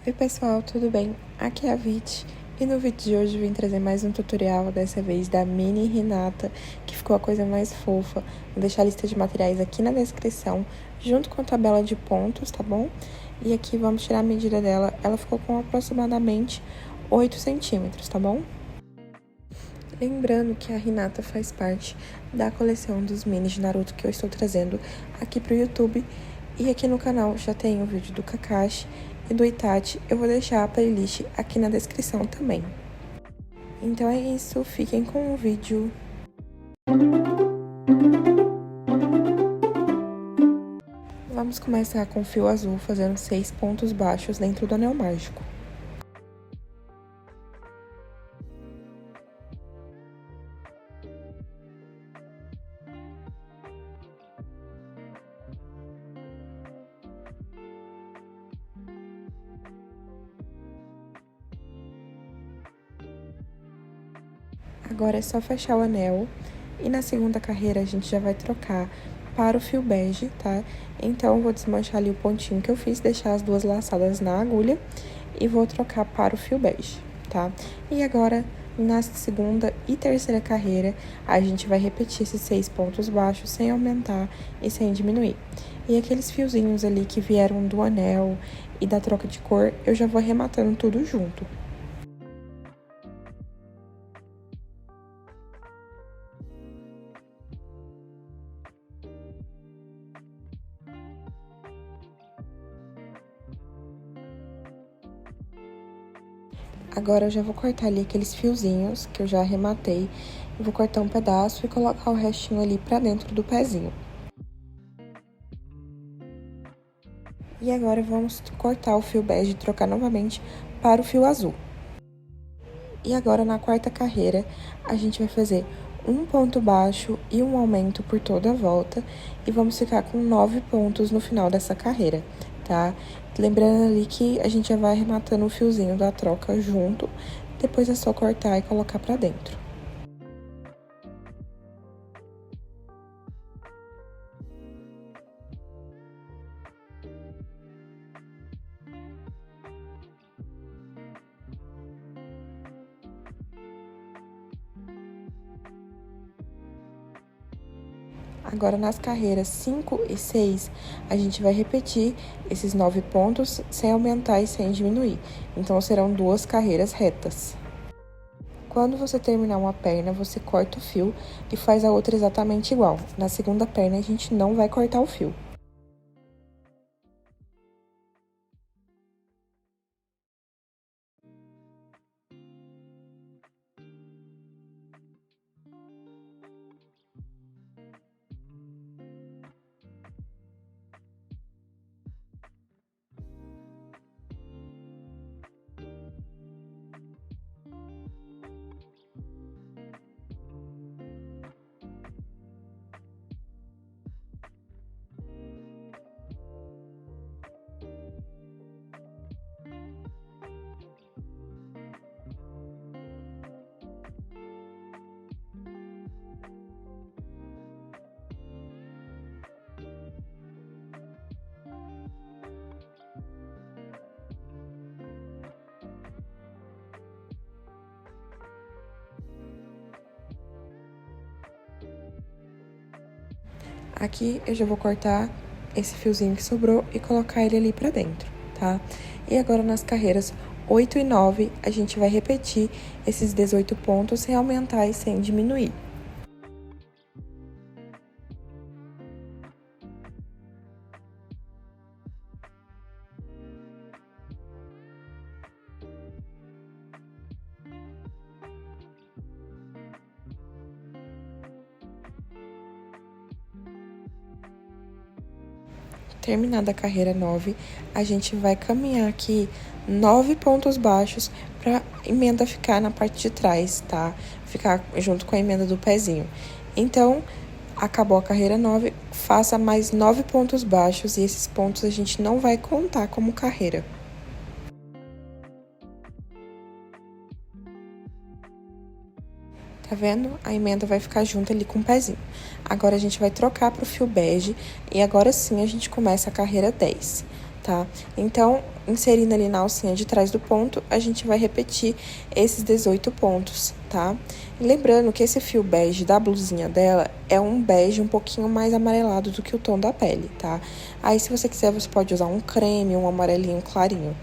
Oi pessoal, tudo bem? Aqui é a Vit e no vídeo de hoje eu vim trazer mais um tutorial, dessa vez da Mini Hinata, que ficou a coisa mais fofa. Vou deixar a lista de materiais aqui na descrição, junto com a tabela de pontos, tá bom? E aqui vamos tirar a medida dela, ela ficou com aproximadamente 8 centímetros, tá bom? Lembrando que a Hinata faz parte da coleção dos minis de Naruto que eu estou trazendo aqui pro YouTube. E aqui no canal já tem o vídeo do Kakashi e do Itachi. Eu vou deixar a playlist aqui na descrição também. Então é isso, fiquem com o vídeo. Vamos começar com fio azul, fazendo 6 pontos baixos dentro do anel mágico. Agora é só fechar o anel e na segunda carreira a gente já vai trocar para o fio bege, tá? Então, eu vou desmanchar ali o pontinho que eu fiz, deixar as duas laçadas na agulha e vou trocar para o fio bege, tá? E agora, na segunda e terceira carreira, a gente vai repetir esses 6 pontos baixos sem aumentar e sem diminuir. E aqueles fiozinhos ali que vieram do anel e da troca de cor, eu já vou arrematando tudo junto. Agora eu já vou cortar ali aqueles fiozinhos que eu já arrematei. Eu vou cortar um pedaço e colocar o restinho ali pra dentro do pezinho. E agora vamos cortar o fio bege e trocar novamente para o fio azul. E agora na quarta carreira, a gente vai fazer um ponto baixo e um aumento por toda a volta. E vamos ficar com 9 pontos no final dessa carreira, tá? Lembrando ali que a gente já vai arrematando o fiozinho da troca junto, depois é só cortar e colocar pra dentro. Agora, nas carreiras 5 e 6, a gente vai repetir esses 9 pontos sem aumentar e sem diminuir. Então, serão 2 carreiras retas. Quando você terminar uma perna, você corta o fio e faz a outra exatamente igual. Na segunda perna, a gente não vai cortar o fio. Aqui eu já vou cortar esse fiozinho que sobrou e colocar ele ali pra dentro, tá? E agora nas carreiras 8 e 9, a gente vai repetir esses 18 pontos sem aumentar e sem diminuir. Terminada a carreira 9, a gente vai caminhar aqui 9 pontos baixos pra emenda ficar na parte de trás, tá? Ficar junto com a emenda do pezinho. Então, acabou a carreira 9, faça mais 9 pontos baixos e esses pontos a gente não vai contar como carreira. Tá vendo? A emenda vai ficar junto ali com o pezinho. Agora, a gente vai trocar pro fio bege e agora sim a gente começa a carreira 10. tá? Então, inserindo ali na alcinha de trás do ponto, a gente vai repetir esses 18 pontos, tá? E lembrando que esse fio bege da blusinha dela é um bege um pouquinho mais amarelado do que o tom da pele, tá? Aí, se você quiser, você pode usar um creme, um amarelinho clarinho.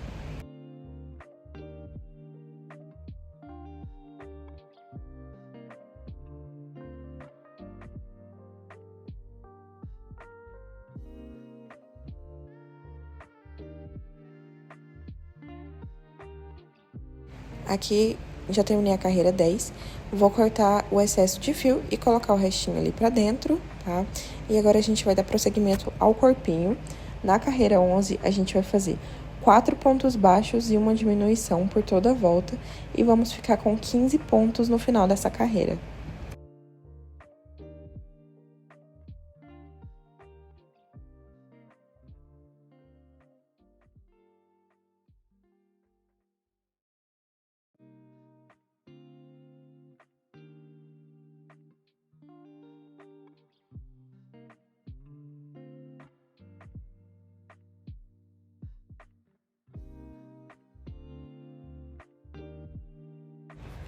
Aqui já terminei a carreira 10, vou cortar o excesso de fio e colocar o restinho ali pra dentro, tá? E agora a gente vai dar prosseguimento ao corpinho. Na carreira 11, a gente vai fazer 4 pontos baixos e uma diminuição por toda a volta e vamos ficar com 15 pontos no final dessa carreira.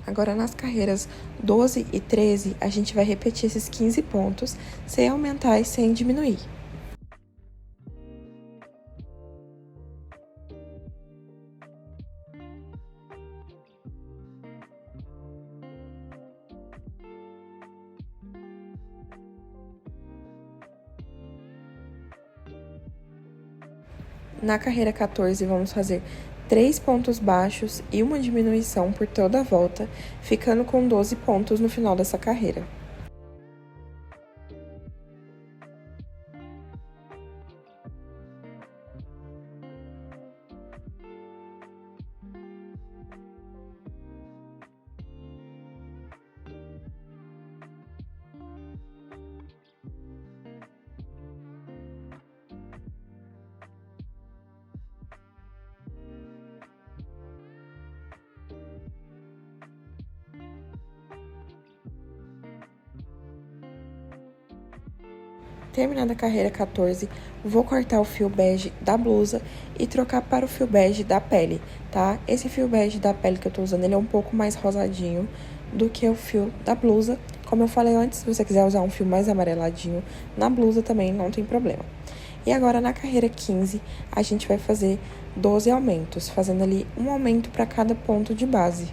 Agora, nas carreiras 12 e 13, a gente vai repetir esses 15 pontos, sem aumentar e sem diminuir. Na carreira 14, vamos fazer 3 pontos baixos e uma diminuição por toda a volta, ficando com 12 pontos no final dessa carreira. Terminada a carreira 14, vou cortar o fio bege da blusa e trocar para o fio bege da pele, tá? Esse fio bege da pele que eu tô usando, ele é um pouco mais rosadinho do que o fio da blusa. Como eu falei antes, se você quiser usar um fio mais amareladinho na blusa também não tem problema. E agora, na carreira 15, a gente vai fazer 12 aumentos, fazendo ali um aumento para cada ponto de base.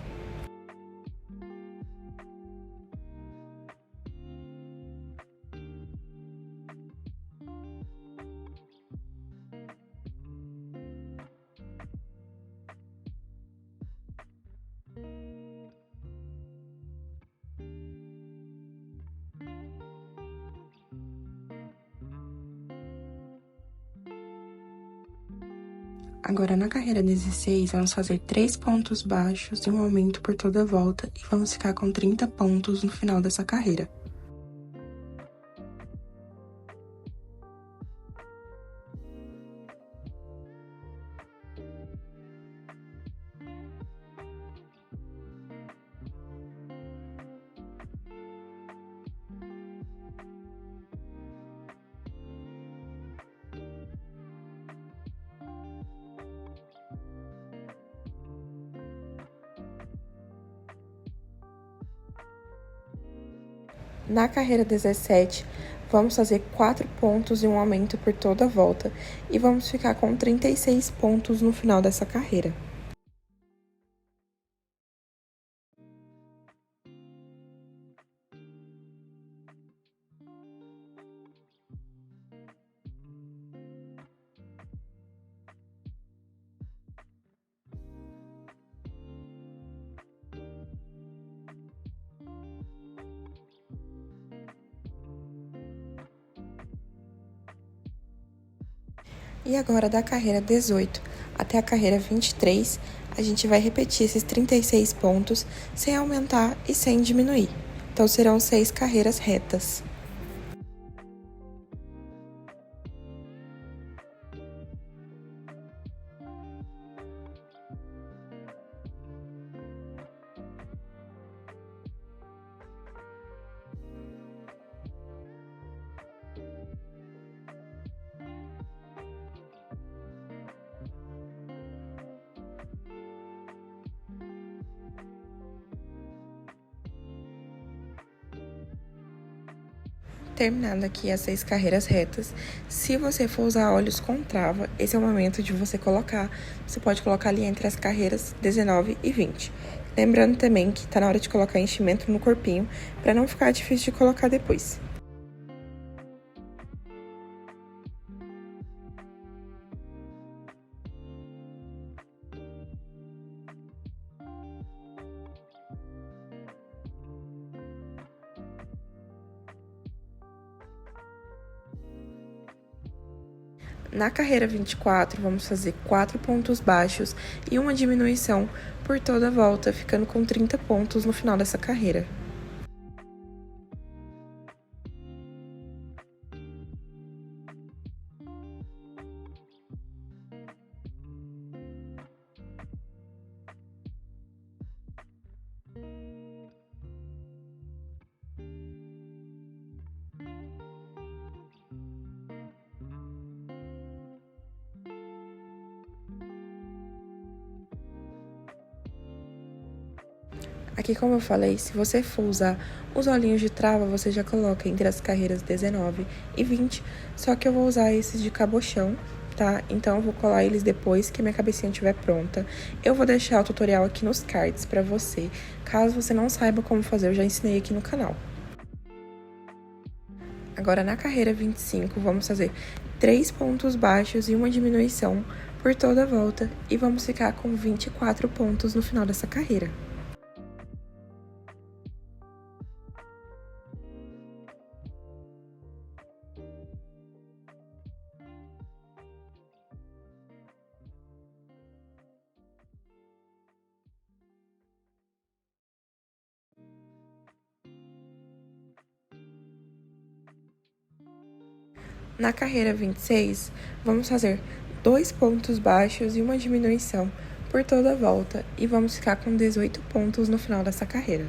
Agora, na carreira 16, vamos fazer 3 pontos baixos e um aumento por toda a volta e vamos ficar com 30 pontos no final dessa carreira. Na carreira 17, vamos fazer 4 pontos e um aumento por toda a volta e vamos ficar com 36 pontos no final dessa carreira. E agora, da carreira 18 até a carreira 23, a gente vai repetir esses 36 pontos sem aumentar e sem diminuir. Então, serão 6 carreiras retas. Terminando aqui as 6 carreiras retas, se você for usar olhos com trava, esse é o momento de você colocar. Você pode colocar ali entre as carreiras 19 e 20. Lembrando também que tá na hora de colocar enchimento no corpinho, para não ficar difícil de colocar depois. Na carreira 24, vamos fazer 4 pontos baixos e uma diminuição por toda a volta, ficando com 30 pontos no final dessa carreira. Aqui, como eu falei, se você for usar os olhinhos de trava, você já coloca entre as carreiras 19 e 20, só que eu vou usar esses de cabochão, tá? Então, eu vou colar eles depois que minha cabecinha estiver pronta. Eu vou deixar o tutorial aqui nos cards pra você, caso você não saiba como fazer, eu já ensinei aqui no canal. Agora, na carreira 25, vamos fazer 3 pontos baixos e uma diminuição por toda a volta, e vamos ficar com 24 pontos no final dessa carreira. Na carreira 26, vamos fazer 2 pontos baixos e uma diminuição por toda a volta, e vamos ficar com 18 pontos no final dessa carreira.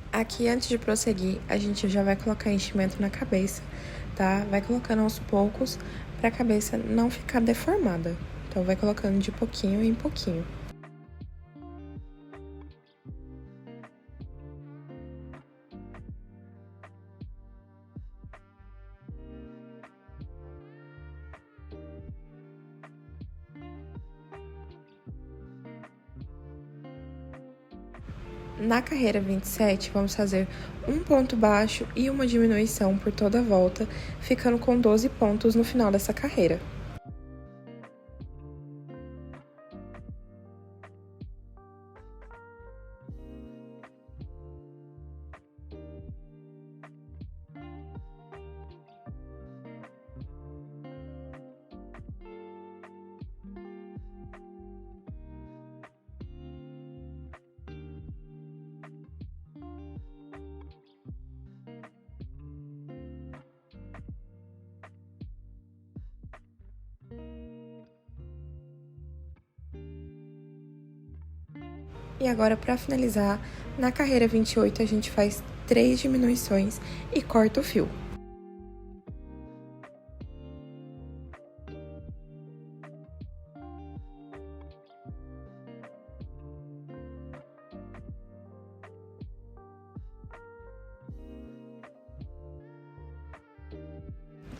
Aqui, antes de prosseguir, a gente já vai colocar enchimento na cabeça, tá? Vai colocando aos poucos para a cabeça não ficar deformada. Então, vai colocando de pouquinho em pouquinho. Na carreira 27, vamos fazer um ponto baixo e uma diminuição por toda a volta, ficando com 12 pontos no final dessa carreira. E agora, para finalizar, na carreira 28, a gente faz 3 diminuições e corta o fio.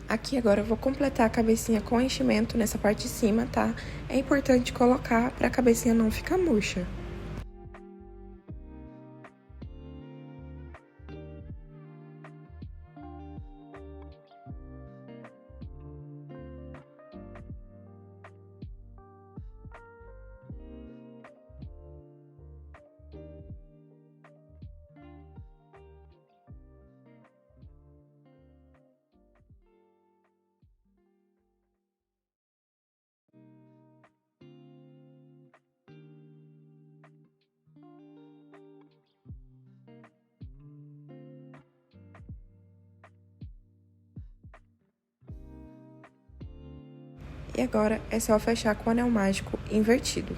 Aqui agora eu vou completar a cabecinha com enchimento nessa parte de cima, tá? É importante colocar para a cabecinha não ficar murcha. E agora é só fechar com o anel mágico invertido.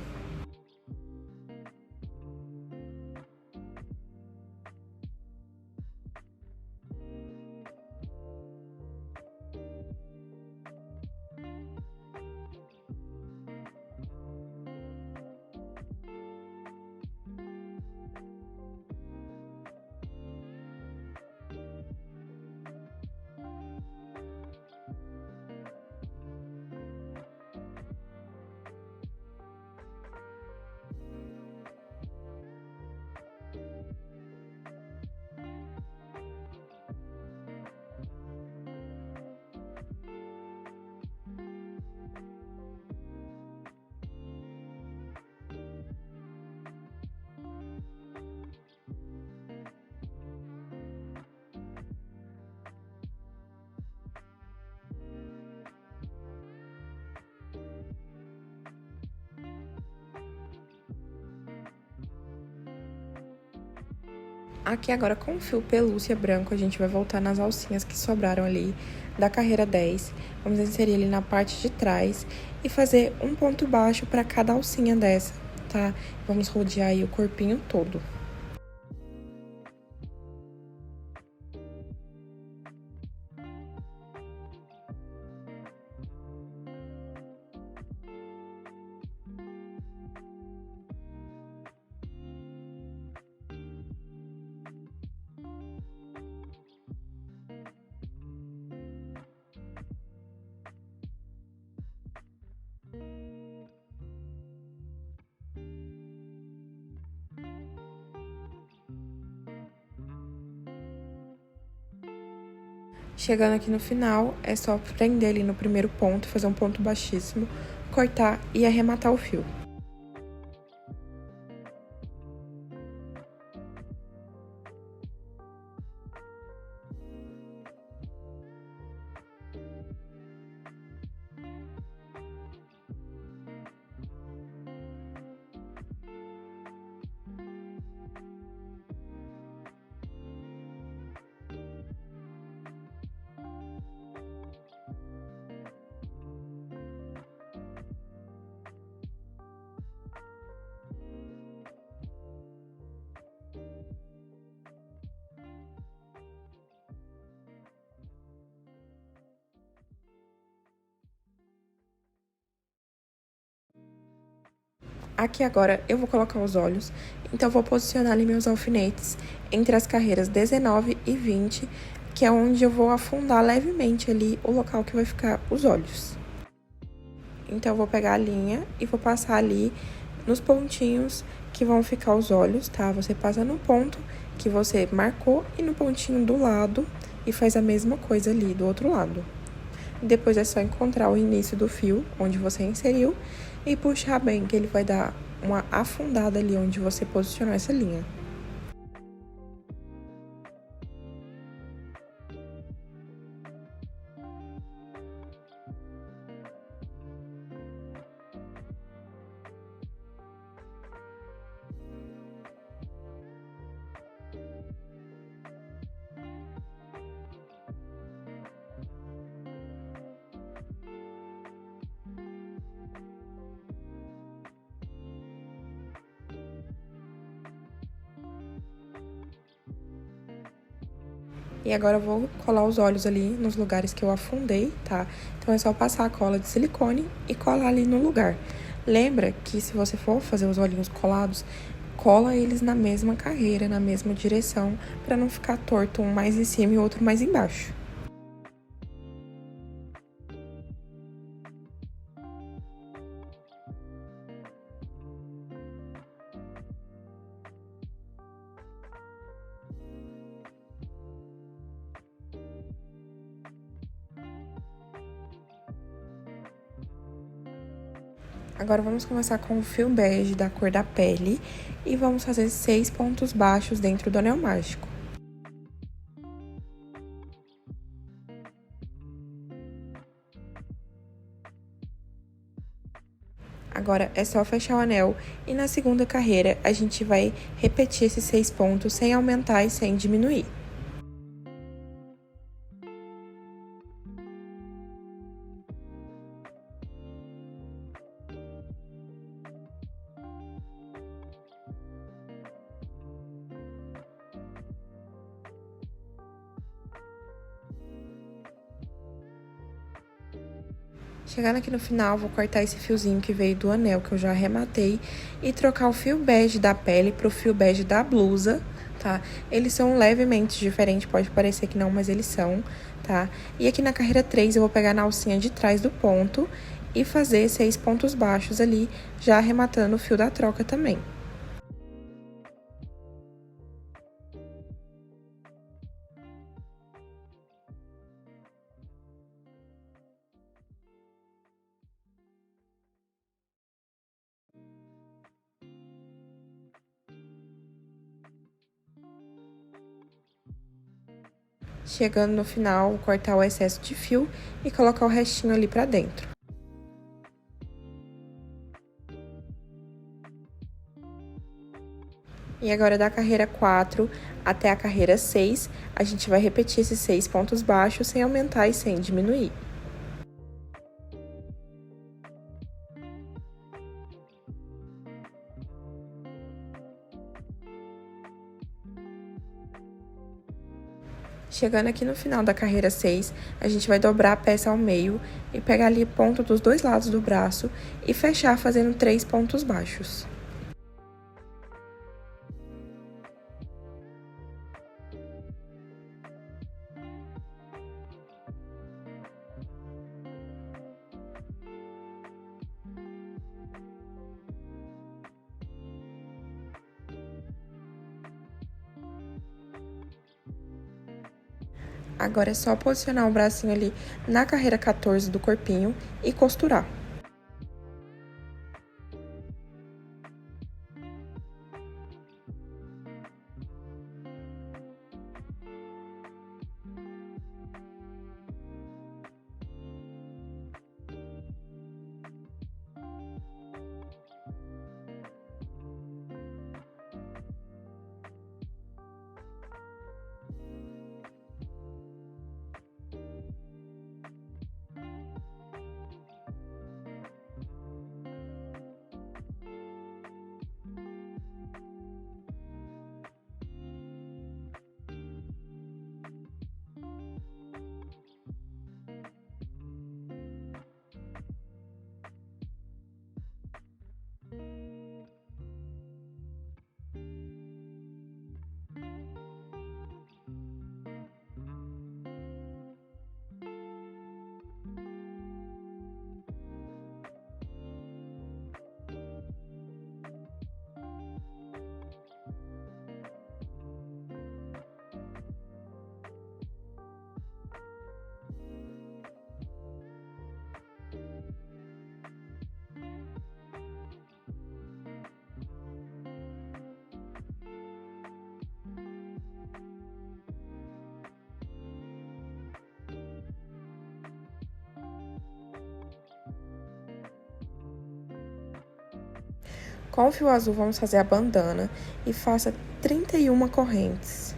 Aqui agora com o fio pelúcia branco, a gente vai voltar nas alcinhas que sobraram ali da carreira 10. Vamos inserir ali na parte de trás e fazer um ponto baixo para cada alcinha dessa, tá? Vamos rodear aí o corpinho todo. Chegando aqui no final, é só prender ali no primeiro ponto, fazer um ponto baixíssimo, cortar e arrematar o fio. Aqui agora eu vou colocar os olhos, então eu vou posicionar ali meus alfinetes entre as carreiras 19 e 20, que é onde eu vou afundar levemente ali o local que vai ficar os olhos. Então eu vou pegar a linha e vou passar ali nos pontinhos que vão ficar os olhos, tá? Você passa no ponto que você marcou e no pontinho do lado e faz a mesma coisa ali do outro lado. Depois é só encontrar o início do fio, onde você inseriu, e puxar bem, que ele vai dar uma afundada ali onde você posicionou essa linha. E agora eu vou colar os olhos ali nos lugares que eu afundei, tá? Então é só passar a cola de silicone e colar ali no lugar. Lembra que se você for fazer os olhinhos colados, cola eles na mesma carreira, na mesma direção, para não ficar torto um mais em cima e o outro mais embaixo. Agora vamos começar com o fio bege da cor da pele e vamos fazer 6 pontos baixos dentro do anel mágico. Agora é só fechar o anel e na segunda carreira a gente vai repetir esses 6 pontos sem aumentar e sem diminuir. Chegando aqui no final, vou cortar esse fiozinho que veio do anel, que eu já arrematei, e trocar o fio bege da pele pro fio bege da blusa, tá? Eles são levemente diferentes, pode parecer que não, mas eles são, tá? E aqui na carreira 3, eu vou pegar na alcinha de trás do ponto e fazer 6 pontos baixos ali, já arrematando o fio da troca também. Chegando no final, vou cortar o excesso de fio e colocar o restinho ali pra dentro. E agora, da carreira 4 até a carreira 6, a gente vai repetir esses 6 pontos baixos sem aumentar e sem diminuir. Chegando aqui no final da carreira 6, a gente vai dobrar a peça ao meio e pegar ali o ponto dos dois lados do braço e fechar fazendo 3 pontos baixos. Agora é só posicionar o bracinho ali na carreira 14 do corpinho e costurar. Com o fio azul, vamos fazer a bandana e faça 31 correntes.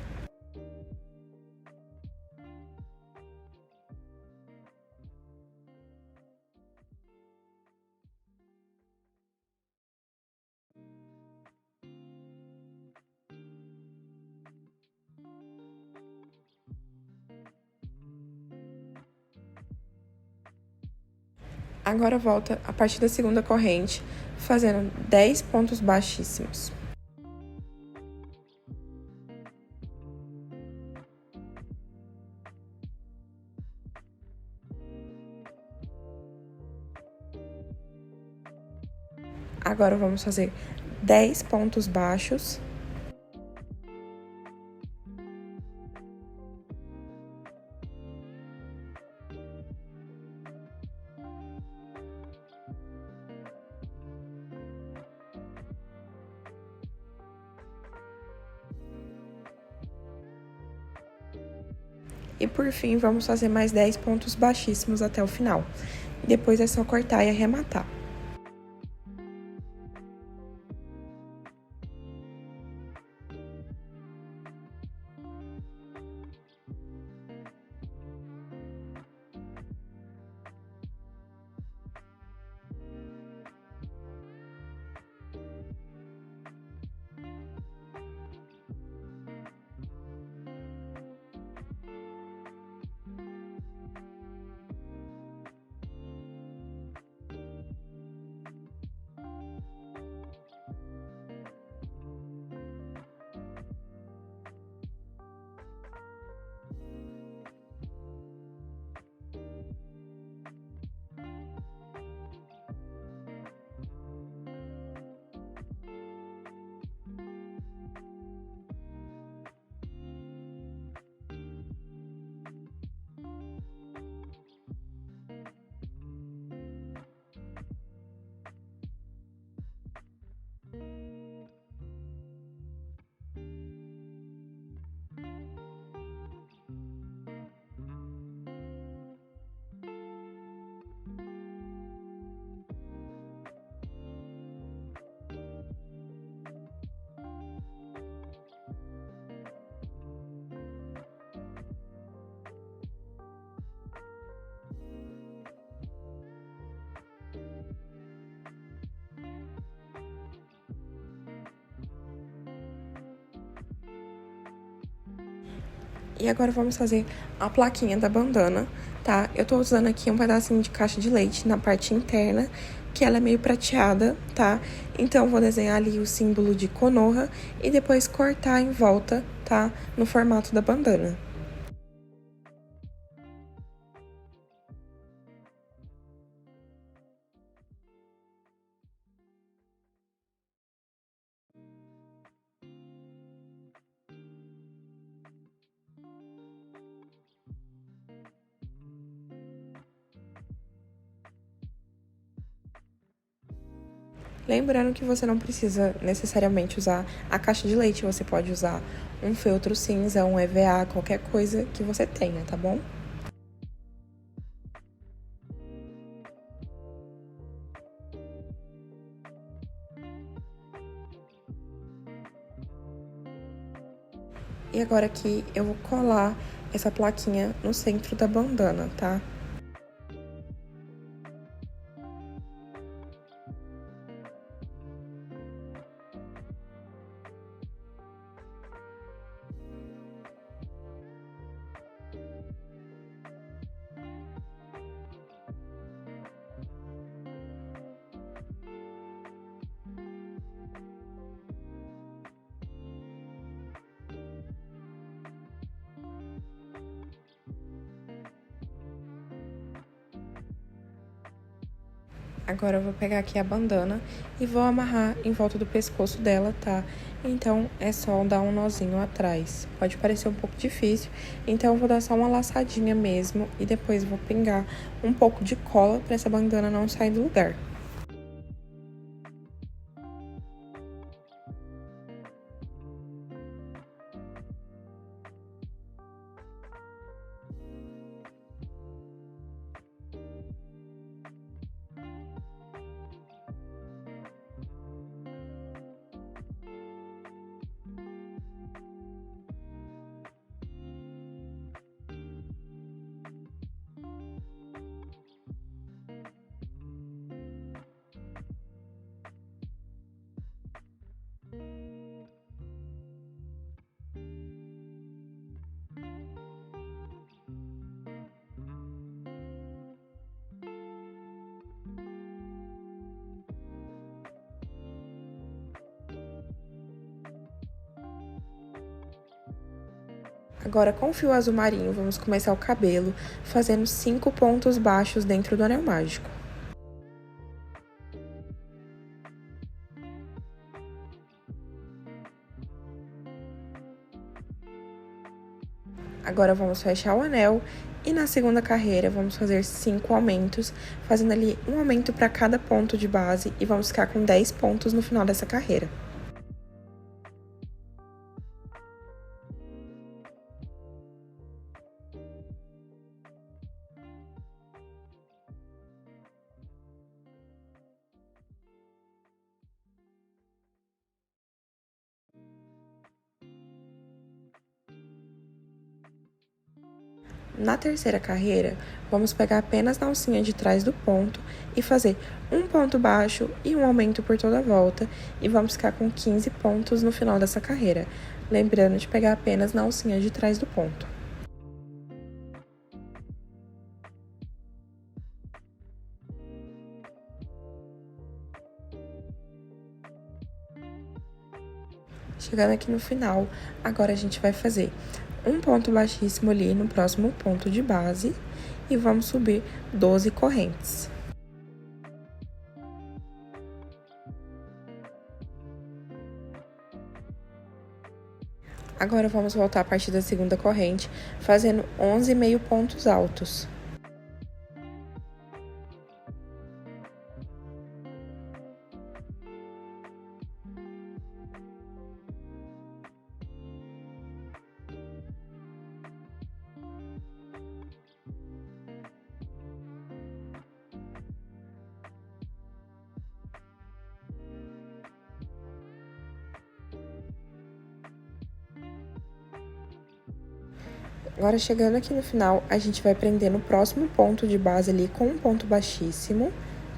Agora volta a partir da segunda corrente, fazendo 10 pontos baixíssimos. Agora vamos fazer 10 pontos baixos. E por fim, vamos fazer mais 10 pontos baixíssimos até o final. Depois é só cortar e arrematar. E agora vamos fazer a plaquinha da bandana, tá? Eu tô usando aqui um pedacinho de caixa de leite na parte interna, que ela é meio prateada, tá? Então, vou desenhar ali o símbolo de Konoha e depois cortar em volta, tá? No formato da bandana. Lembrando que você não precisa necessariamente usar a caixa de leite, você pode usar um feltro cinza, um EVA, qualquer coisa que você tenha, tá bom? E agora aqui eu vou colar essa plaquinha no centro da bandana, tá? Agora eu vou pegar aqui a bandana e vou amarrar em volta do pescoço dela, tá? Então, é só dar um nozinho atrás. Pode parecer um pouco difícil, então eu vou dar só uma laçadinha mesmo e depois vou pingar um pouco de cola para essa bandana não sair do lugar. Agora, com o fio azul marinho, vamos começar o cabelo, fazendo 5 pontos baixos dentro do anel mágico. Agora, vamos fechar o anel e na segunda carreira, vamos fazer 5 aumentos, fazendo ali um aumento para cada ponto de base e vamos ficar com 10 pontos no final dessa carreira. Na terceira carreira, vamos pegar apenas na alcinha de trás do ponto e fazer um ponto baixo e um aumento por toda a volta e vamos ficar com 15 pontos no final dessa carreira, lembrando de pegar apenas na alcinha de trás do ponto. Chegando aqui no final, agora a gente vai fazer um ponto baixíssimo ali no próximo ponto de base e vamos subir 12 correntes. Agora vamos voltar a partir da segunda corrente, fazendo 11 meio pontos altos. Agora, chegando aqui no final, a gente vai prender no próximo ponto de base ali com um ponto baixíssimo,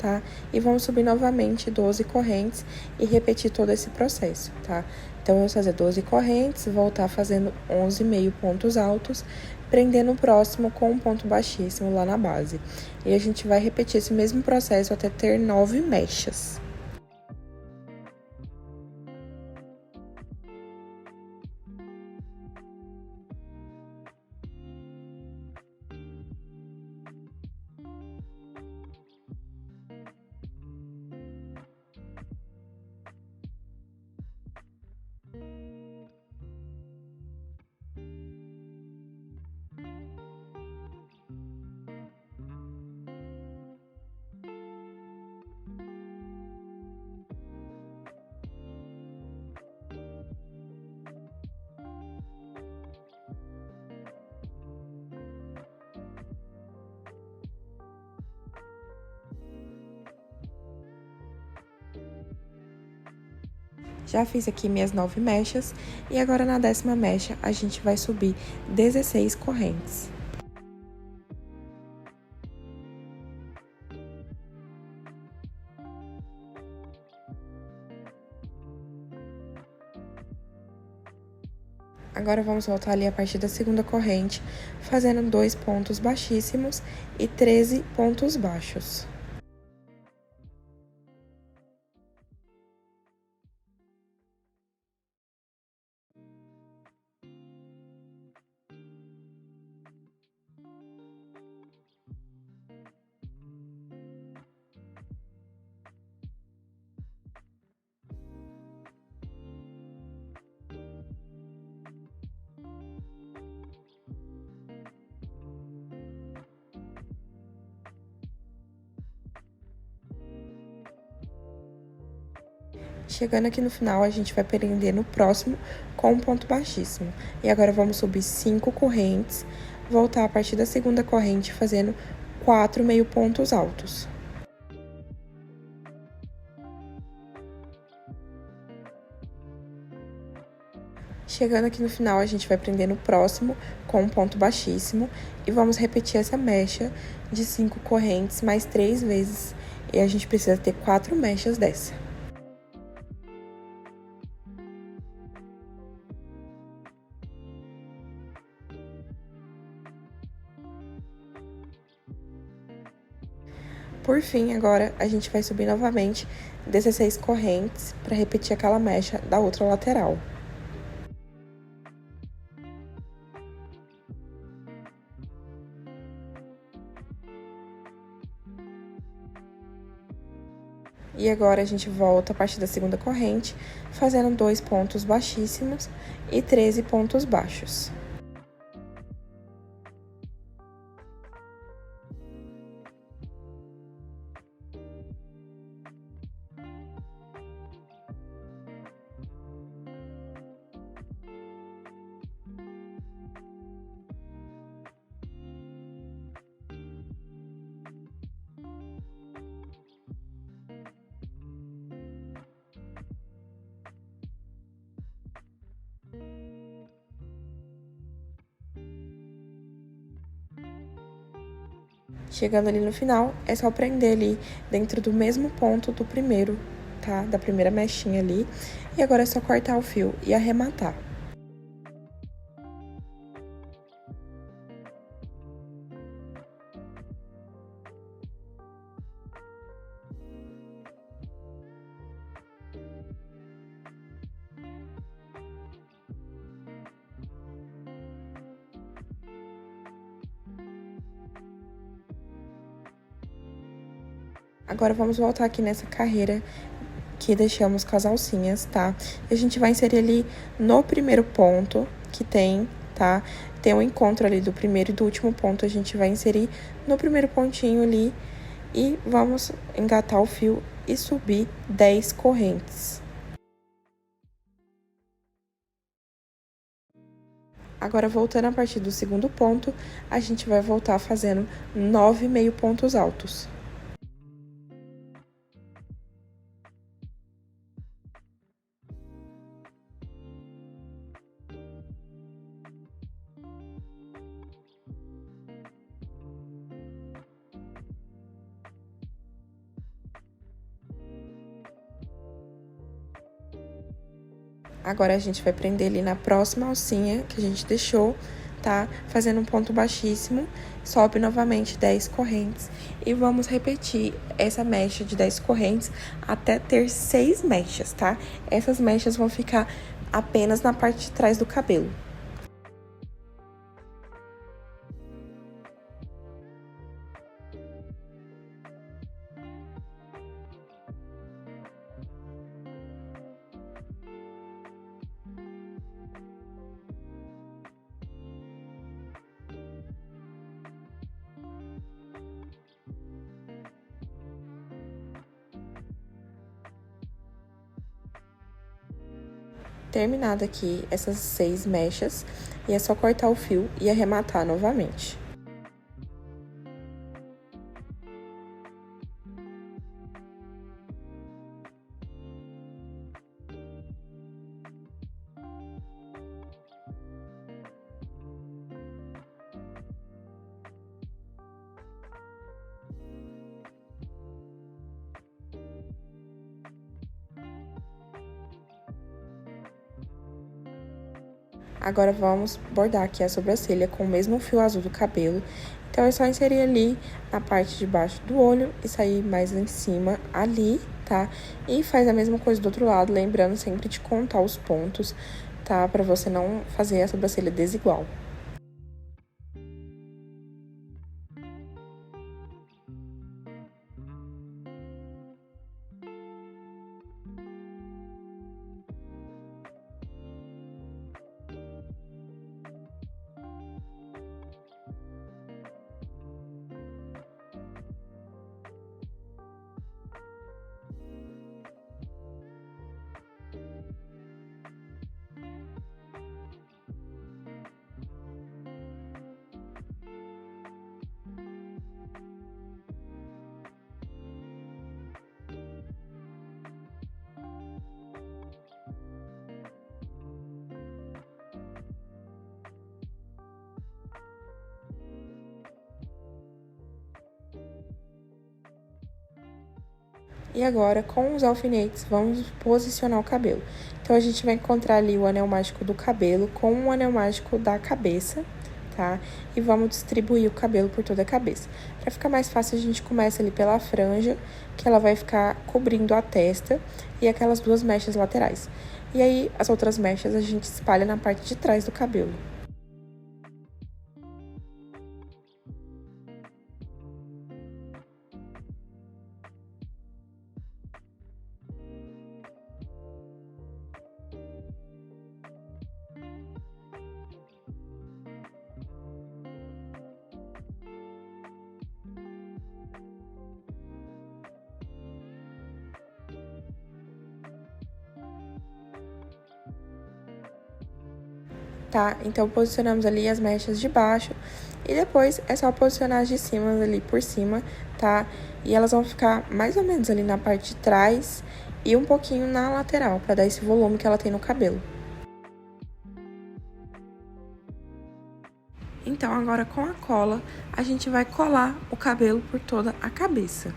tá? E vamos subir novamente 12 correntes e repetir todo esse processo, tá? Então, vamos fazer 12 correntes, voltar fazendo 11 meio pontos altos, prendendo o próximo com um ponto baixíssimo lá na base. E a gente vai repetir esse mesmo processo até ter 9 mechas. Já fiz aqui minhas 9 mechas e agora na 10ª mecha a gente vai subir 16 correntes. Agora vamos voltar ali a partir da 2ª corrente, fazendo 2 pontos baixíssimos e 13 pontos baixos. Chegando aqui no final, a gente vai prender no próximo com um ponto baixíssimo. E agora vamos subir 5 correntes, voltar a partir da 2ª corrente, fazendo 4 meio pontos altos. Chegando aqui no final, a gente vai prender no próximo com um ponto baixíssimo e vamos repetir essa mecha de 5 correntes mais 3 vezes. E a gente precisa ter 4 mechas dessa. Por fim, agora, a gente vai subir novamente 16 correntes para repetir aquela mecha da outra lateral. E agora, a gente volta a partir da 2ª corrente, fazendo 2 pontos baixíssimos e 13 pontos baixos. Chegando ali no final, é só prender ali dentro do mesmo ponto do primeiro, tá? Da primeira mechinha ali. E agora é só cortar o fio e arrematar. Agora, vamos voltar aqui nessa carreira que deixamos com as alcinhas, tá? E a gente vai inserir ali no primeiro ponto que tem, tá? Tem um encontro ali do primeiro e do último ponto, a gente vai inserir no primeiro pontinho ali e vamos engatar o fio e subir 10 correntes. Agora, voltando a partir do 2º ponto, a gente vai voltar fazendo 9 meio pontos altos. Agora, a gente vai prender ali na próxima alcinha que a gente deixou, tá? Fazendo um ponto baixíssimo, sobe novamente 10 correntes e vamos repetir essa mecha de 10 correntes até ter 6 mechas, tá? Essas mechas vão ficar apenas na parte de trás do cabelo. Terminado aqui essas 6 mechas, e é só cortar o fio e arrematar novamente. Agora, vamos bordar aqui a sobrancelha com o mesmo fio azul do cabelo. Então, é só inserir ali na parte de baixo do olho e sair mais em cima ali, tá? E faz a mesma coisa do outro lado, lembrando sempre de contar os pontos, tá? Pra você não fazer a sobrancelha desigual. E agora, com os alfinetes, vamos posicionar o cabelo. Então, a gente vai encontrar ali o anel mágico do cabelo com o anel mágico da cabeça, tá? E vamos distribuir o cabelo por toda a cabeça. Pra ficar mais fácil, a gente começa ali pela franja, que ela vai ficar cobrindo a testa e aquelas duas mechas laterais. E aí, as outras mechas a gente espalha na parte de trás do cabelo. Tá? Então, posicionamos ali as mechas de baixo e depois é só posicionar as de cima ali por cima, tá? E elas vão ficar mais ou menos ali na parte de trás e um pouquinho na lateral, pra dar esse volume que ela tem no cabelo. Então, agora com a cola, a gente vai colar o cabelo por toda a cabeça.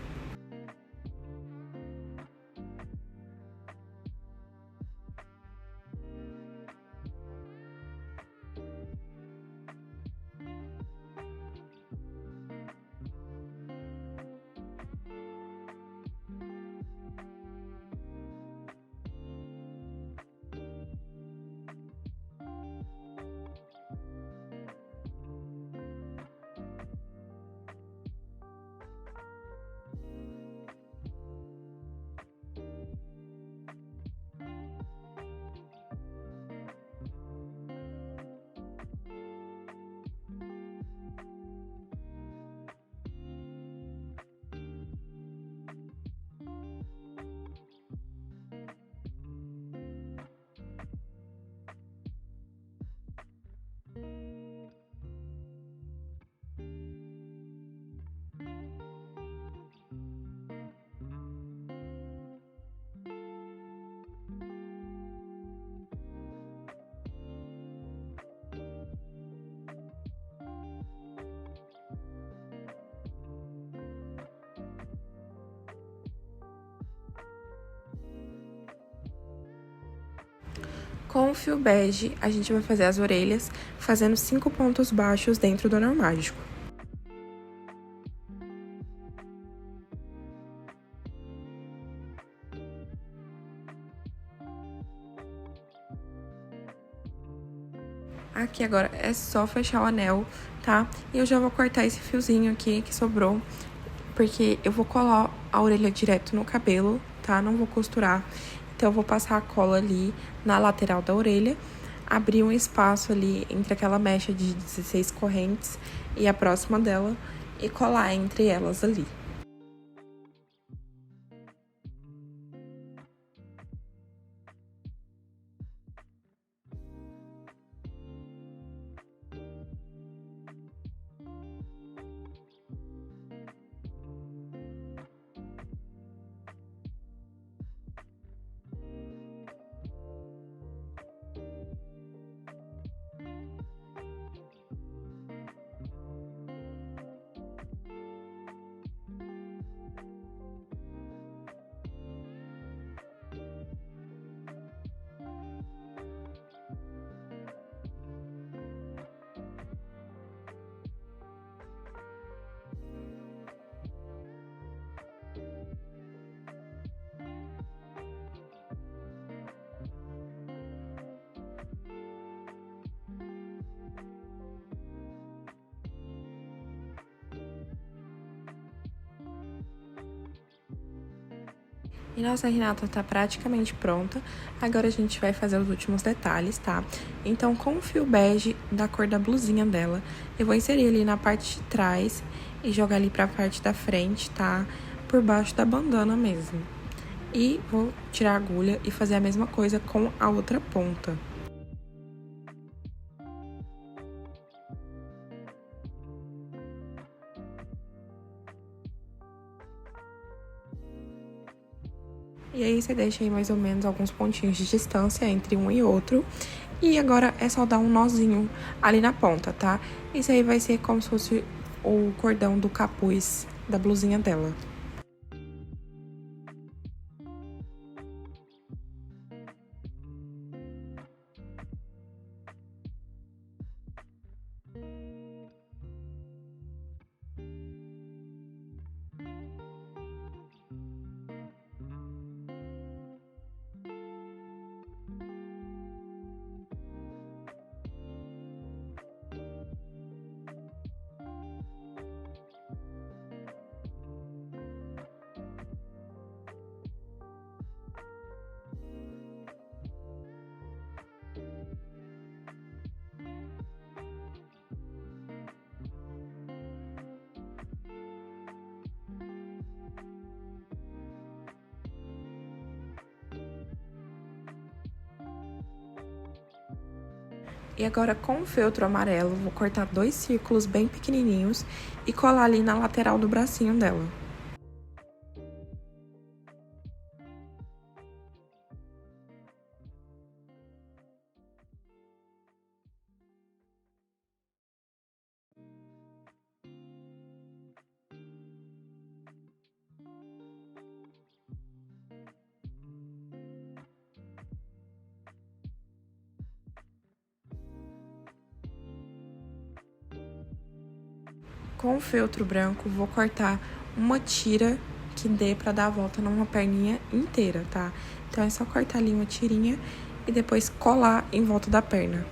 Com o fio bege, a gente vai fazer as orelhas, fazendo 5 pontos baixos dentro do anel mágico. Aqui agora é só fechar o anel, tá? E eu já vou cortar esse fiozinho aqui que sobrou, porque eu vou colar a orelha direto no cabelo, tá? Não vou costurar. Então, eu vou passar a cola ali na lateral da orelha, abrir um espaço ali entre aquela mecha de 16 correntes e a próxima dela e colar entre elas ali. E nossa Renata tá praticamente pronta. Agora a gente vai fazer os últimos detalhes, tá? Então, com o fio bege da cor da blusinha dela, eu vou inserir ali na parte de trás e jogar ali pra parte da frente, tá? Por baixo da bandana mesmo. E vou tirar a agulha e fazer a mesma coisa com a outra ponta. E aí, você deixa aí mais ou menos alguns pontinhos de distância entre um e outro. E agora é só dar um nozinho ali na ponta, tá? Isso aí vai ser como se fosse o cordão do capuz da blusinha dela. E agora, com o feltro amarelo, vou cortar 2 círculos bem pequenininhos e colar ali na lateral do bracinho dela. Com o feltro branco, vou cortar uma tira que dê pra dar a volta numa perninha inteira, tá? Então, é só cortar ali uma tirinha e depois colar em volta da perna.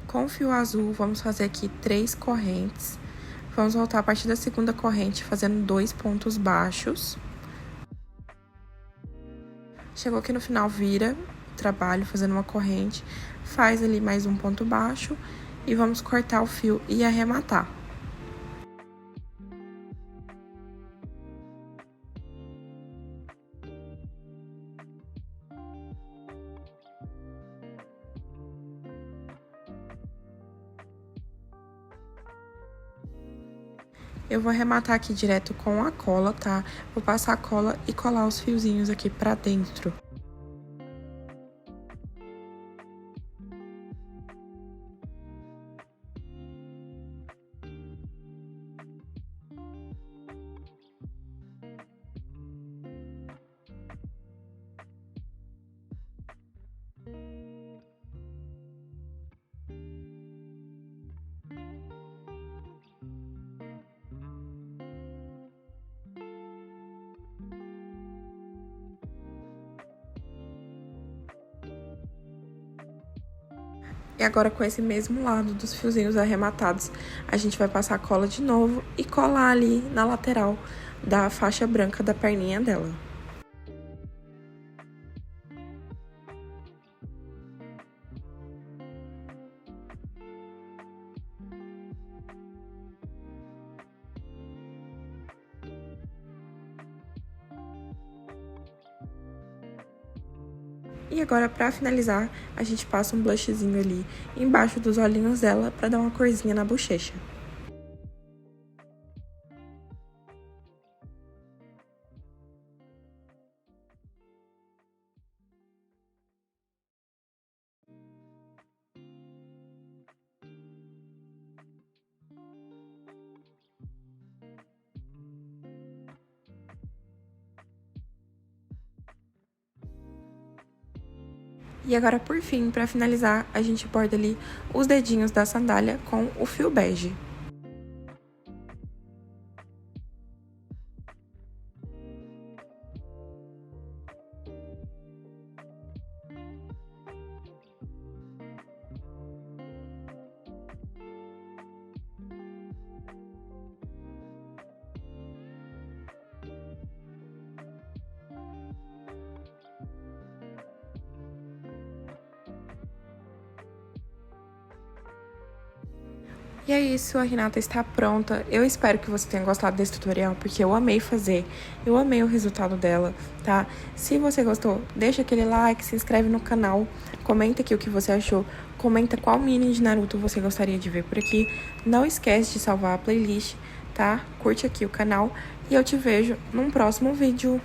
Com o fio azul, vamos fazer aqui 3 correntes. Vamos voltar a partir da segunda corrente, fazendo 2 pontos baixos. Chegou aqui no final, vira o trabalho, fazendo uma corrente. Faz ali mais um ponto baixo e vamos cortar o fio e arrematar. Eu vou arrematar aqui direto com a cola, tá? Vou passar a cola e colar os fiozinhos aqui pra dentro. E agora, com esse mesmo lado dos fiozinhos arrematados, a gente vai passar a cola de novo e colar ali na lateral da faixa branca da perninha dela. E agora, pra finalizar, a gente passa um blushzinho ali embaixo dos olhinhos dela pra dar uma corzinha na bochecha. E agora, por fim, pra finalizar, a gente borda ali os dedinhos da sandália com o fio bege. E é isso, a Renata está pronta. Eu espero que você tenha gostado desse tutorial, porque eu amei fazer, eu amei o resultado dela, tá? Se você gostou, deixa aquele like, se inscreve no canal, comenta aqui o que você achou, comenta qual mini de Naruto você gostaria de ver por aqui. Não esquece de salvar a playlist, tá? Curte aqui o canal e eu te vejo num próximo vídeo.